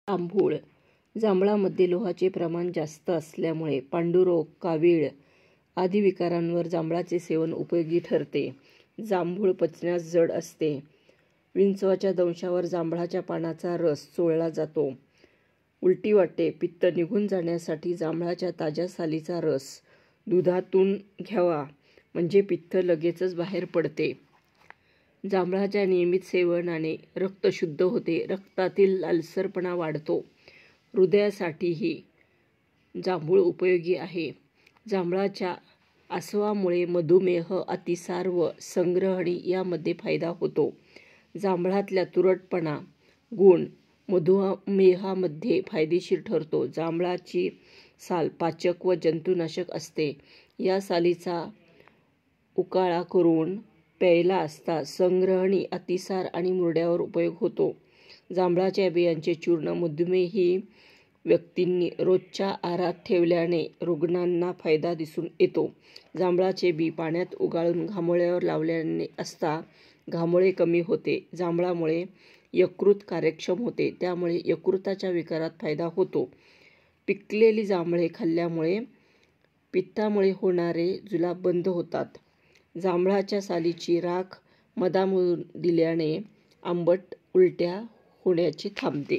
जांभूळ. जांभळामध्ये लोहाचे प्रमाण जास्त असल्यामुळे पांडुरोग, कावीळ आदी विकारांवर जांभळाचे सेवन उपयोगी ठरते. जांभूळ पचण्यास जड असते. विंचवाच्या दंशावर जांभळाच्या पानाचा रस चोळला जातो. उलटी वाटते. पित्त निघून जाण्यासाठी जांभळाच्या ताज्या सालीचा रस दुधातून घ्यावा, म्हणजे पित्त लगेचच बाहेर पडते. जांभळाच्या नियमित सेवनाने रक्त शुद्ध होते. रक्तातील लालसरपणा वाढतो. हृदयासाठीही जांभूळ उपयोगी आहे. जांभळाच्या आसवामुळे मधुमेह, अतिसार व संग्रहणी यामध्ये फायदा होतो. जांभळातला तुरटपणा गुण मधुमेहामध्ये फायदेशीर ठरतो. जांभळाची साल पाचक व जंतुनाशक असते. या सालीचा उकाळा करून प्यायला असता संग्रहणी, अतिसार आणि मुरड्यावर उपयोग होतो. जांभळाच्या बियांचे चूर्ण मधुमेही व्यक्तींनी रोजच्या आहारात ठेवल्याने रुग्णांना फायदा दिसून येतो. जांभळाचे बी पाण्यात उगाळून घामोळ्यावर लावल्याने असता घामोळे कमी होते. जांभळामुळे यकृत कार्यक्षम होते, त्यामुळे यकृताच्या विकारात फायदा होतो. पिकलेली जांभळे खाल्ल्यामुळे पित्तामुळे होणारे जुलाब बंद होतात. जांभळाच्या सालीची राख मधामधून दिल्याने आंबट उलट्या होण्याचे थांबते.